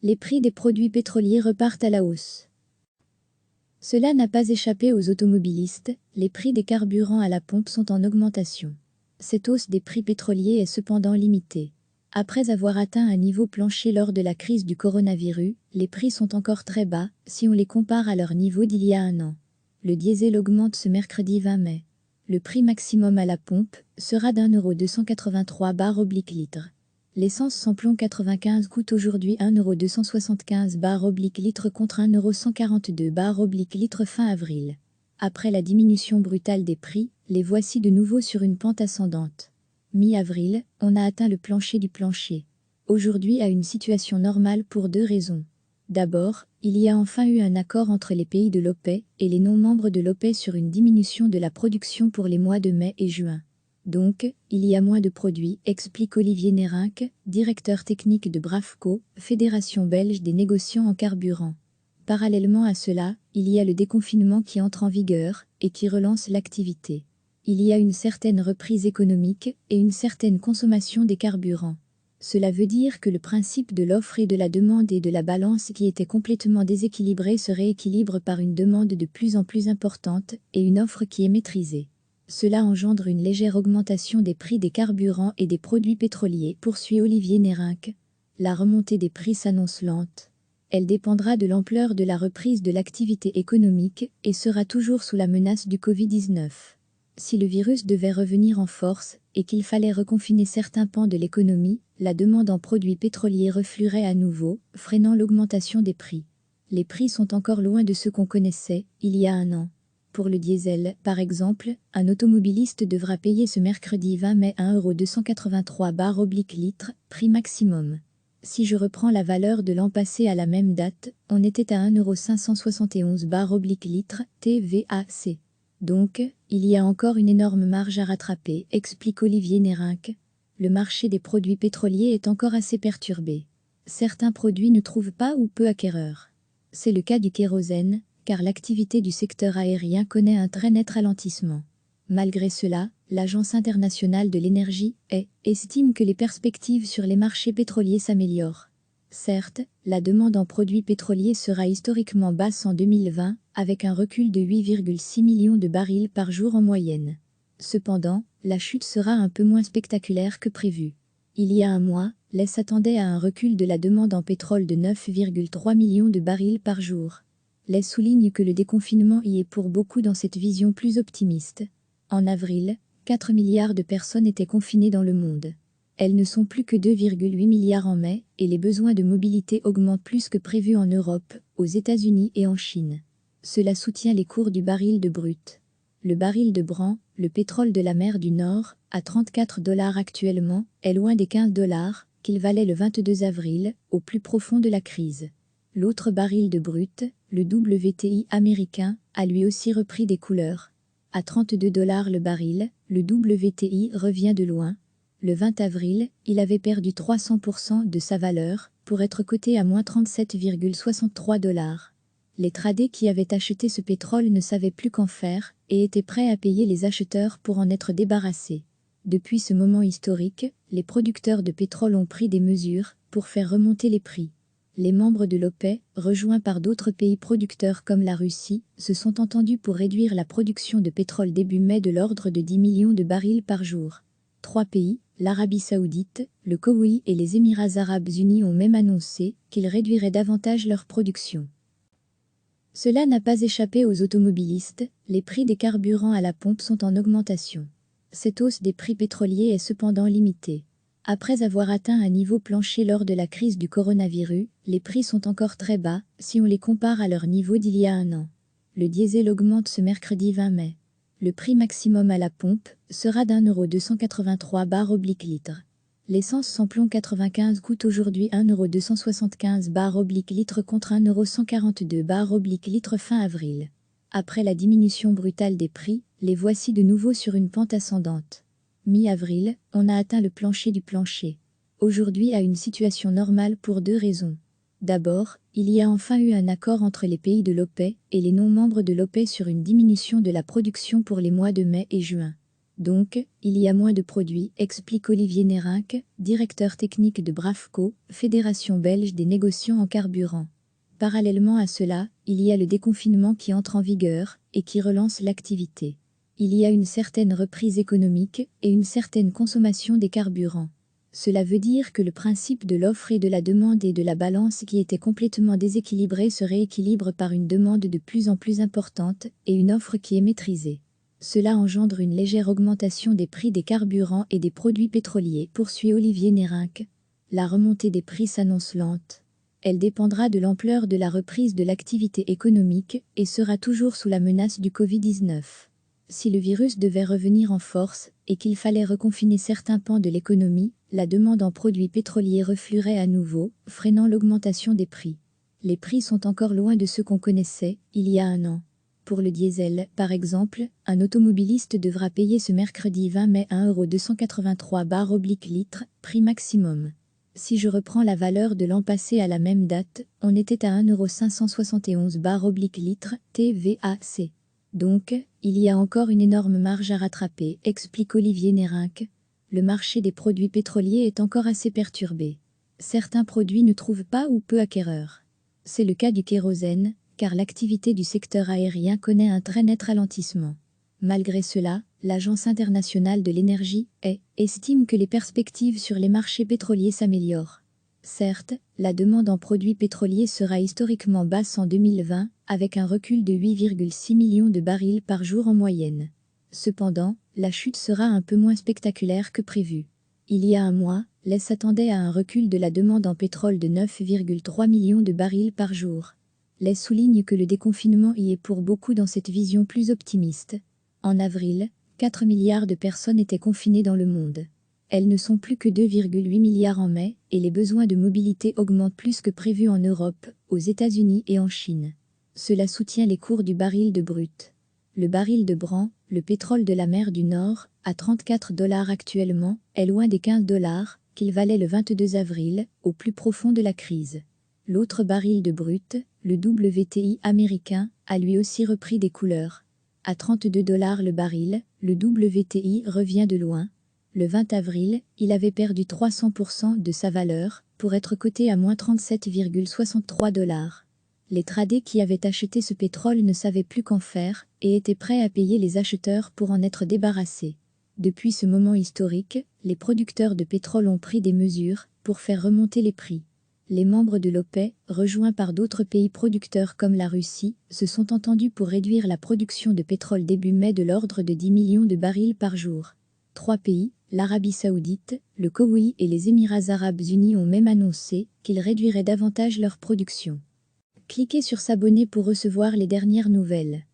Les prix des produits pétroliers repartent à la hausse. Cela n'a pas échappé aux automobilistes, les prix des carburants à la pompe sont en augmentation. Cette hausse des prix pétroliers est cependant limitée. Après avoir atteint un niveau plancher lors de la crise du coronavirus, les prix sont encore très bas si on les compare à leur niveau d'il y a un an. Le diesel augmente ce mercredi 20 mai. Le prix maximum à la pompe sera d'1,283 bar/litre. L'essence samplon 95 coûte aujourd'hui 1,275 bar/litre contre 1,142 bar/litre fin avril. Après la diminution brutale des prix, les voici de nouveau sur une pente ascendante. Mi-avril, on a atteint le plancher du plancher. Aujourd'hui a une situation normale pour deux raisons. D'abord, il y a enfin eu un accord entre les pays de l'OPEP et les non-membres de l'OPEP sur une diminution de la production pour les mois de mai et juin. Donc, il y a moins de produits, explique Olivier Nérinck, directeur technique de Bravco, fédération belge des négociants en carburant. Parallèlement à cela, il y a le déconfinement qui entre en vigueur et qui relance l'activité. Il y a une certaine reprise économique et une certaine consommation des carburants. Cela veut dire que le principe de l'offre et de la demande et de la balance qui était complètement déséquilibrée se rééquilibre par une demande de plus en plus importante et une offre qui est maîtrisée. Cela engendre une légère augmentation des prix des carburants et des produits pétroliers, poursuit Olivier Nérinck. La remontée des prix s'annonce lente. Elle dépendra de l'ampleur de la reprise de l'activité économique et sera toujours sous la menace du Covid-19. Si le virus devait revenir en force et qu'il fallait reconfiner certains pans de l'économie, la demande en produits pétroliers refluerait à nouveau, freinant l'augmentation des prix. Les prix sont encore loin de ceux qu'on connaissait il y a un an. Pour le diesel, par exemple, un automobiliste devra payer ce mercredi 20 mai 1,283 bar/litre, prix maximum. Si je reprends la valeur de l'an passé à la même date, on était à 1,571 bar/litre, TVAC. Donc, il y a encore une énorme marge à rattraper, explique Olivier Nérinck. Le marché des produits pétroliers est encore assez perturbé. Certains produits ne trouvent pas ou peu acquéreurs. C'est le cas du kérosène, car l'activité du secteur aérien connaît un très net ralentissement. Malgré cela, l'Agence internationale de l'énergie, estime que les perspectives sur les marchés pétroliers s'améliorent. Certes, la demande en produits pétroliers sera historiquement basse en 2020, avec un recul de 8,6 millions de barils par jour en moyenne. Cependant, la chute sera un peu moins spectaculaire que prévu. Il y a un mois, l'ES s'attendait à un recul de la demande en pétrole de 9,3 millions de barils par jour. L'ES souligne que le déconfinement y est pour beaucoup dans cette vision plus optimiste. En avril, 4 milliards de personnes étaient confinées dans le monde. Elles ne sont plus que 2,8 milliards en mai, et les besoins de mobilité augmentent plus que prévu en Europe, aux États-Unis et en Chine. Cela soutient les cours du baril de brut. Le baril de Brent, le pétrole de la mer du Nord, à 34 $ actuellement, est loin des 15 $ qu'il valait le 22 avril, au plus profond de la crise. L'autre baril de brut, le WTI américain, a lui aussi repris des couleurs. À 32 $ le baril, le WTI revient de loin. Le 20 avril, il avait perdu 300% de sa valeur, pour être coté à moins 37,63 $. Les traders qui avaient acheté ce pétrole ne savaient plus qu'en faire, et étaient prêts à payer les acheteurs pour en être débarrassés. Depuis ce moment historique, les producteurs de pétrole ont pris des mesures pour faire remonter les prix. Les membres de l'OPEP, rejoints par d'autres pays producteurs comme la Russie, se sont entendus pour réduire la production de pétrole début mai de l'ordre de 10 millions de barils par jour. 3 pays, l'Arabie Saoudite, le Koweït et les Émirats Arabes Unis ont même annoncé qu'ils réduiraient davantage leur production. Cela n'a pas échappé aux automobilistes, les prix des carburants à la pompe sont en augmentation. Cette hausse des prix pétroliers est cependant limitée. Après avoir atteint un niveau plancher lors de la crise du coronavirus, les prix sont encore très bas si on les compare à leur niveau d'il y a un an. Le diesel augmente ce mercredi 20 mai. Le prix maximum à la pompe sera d'1,283 bar/litre. L'essence samplon 95 coûte aujourd'hui 1,275 bar/litre contre 1,142 bar/litre fin avril. Après la diminution brutale des prix, les voici de nouveau sur une pente ascendante. Mi-avril, on a atteint le plancher du plancher. Aujourd'hui a une situation normale pour deux raisons. D'abord, il y a enfin eu un accord entre les pays de l'OPEP et les non-membres de l'OPEP sur une diminution de la production pour les mois de mai et juin. Donc, il y a moins de produits, explique Olivier Nérinck, directeur technique de Bravco, Fédération belge des négociants en carburant. Parallèlement à cela, il y a le déconfinement qui entre en vigueur et qui relance l'activité. Il y a une certaine reprise économique et une certaine consommation des carburants. Cela veut dire que le principe de l'offre et de la demande et de la balance qui était complètement déséquilibré se rééquilibre par une demande de plus en plus importante et une offre qui est maîtrisée. Cela engendre une légère augmentation des prix des carburants et des produits pétroliers, poursuit Olivier Nérinck. La remontée des prix s'annonce lente. Elle dépendra de l'ampleur de la reprise de l'activité économique et sera toujours sous la menace du Covid-19. Si le virus devait revenir en force et qu'il fallait reconfiner certains pans de l'économie, la demande en produits pétroliers refluerait à nouveau, freinant l'augmentation des prix. Les prix sont encore loin de ceux qu'on connaissait il y a un an. Pour le diesel, par exemple, un automobiliste devra payer ce mercredi 20 mai 1,283 bar/litre, prix maximum. Si je reprends la valeur de l'an passé à la même date, on était à 1,571 bar/litre, TVAC. Donc, il y a encore une énorme marge à rattraper, explique Olivier Nérinck. Le marché des produits pétroliers est encore assez perturbé. Certains produits ne trouvent pas ou peu acquéreurs. C'est le cas du kérosène, car l'activité du secteur aérien connaît un très net ralentissement. Malgré cela, l'Agence internationale de l'énergie, estime que les perspectives sur les marchés pétroliers s'améliorent. Certes, la demande en produits pétroliers sera historiquement basse en 2020, avec un recul de 8,6 millions de barils par jour en moyenne. Cependant, la chute sera un peu moins spectaculaire que prévu. Il y a un mois, l'ES s'attendait à un recul de la demande en pétrole de 9,3 millions de barils par jour. Les souligne que le déconfinement y est pour beaucoup dans cette vision plus optimiste. En avril, 4 milliards de personnes étaient confinées dans le monde. Elles ne sont plus que 2,8 milliards en mai, et les besoins de mobilité augmentent plus que prévu en Europe, aux États-Unis et en Chine. Cela soutient les cours du baril de brut. Le baril de Brent, le pétrole de la mer du Nord, à 34 $ actuellement, est loin des 15 $ qu'il valait le 22 avril, au plus profond de la crise. L'autre baril de brut, le WTI américain, a lui aussi repris des couleurs. À 32 $ le baril, le WTI revient de loin. Le 20 avril, il avait perdu 300% de sa valeur, pour être coté à moins 37,63 $. Les traders qui avaient acheté ce pétrole ne savaient plus qu'en faire, et étaient prêts à payer les acheteurs pour en être débarrassés. Depuis ce moment historique, les producteurs de pétrole ont pris des mesures pour faire remonter les prix. Les membres de l'OPEP, rejoints par d'autres pays producteurs comme la Russie, se sont entendus pour réduire la production de pétrole début mai de l'ordre de 10 millions de barils par jour. 3 pays, l'Arabie Saoudite, le Koweït et les Émirats Arabes Unis ont même annoncé qu'ils réduiraient davantage leur production. Cliquez sur s'abonner pour recevoir les dernières nouvelles.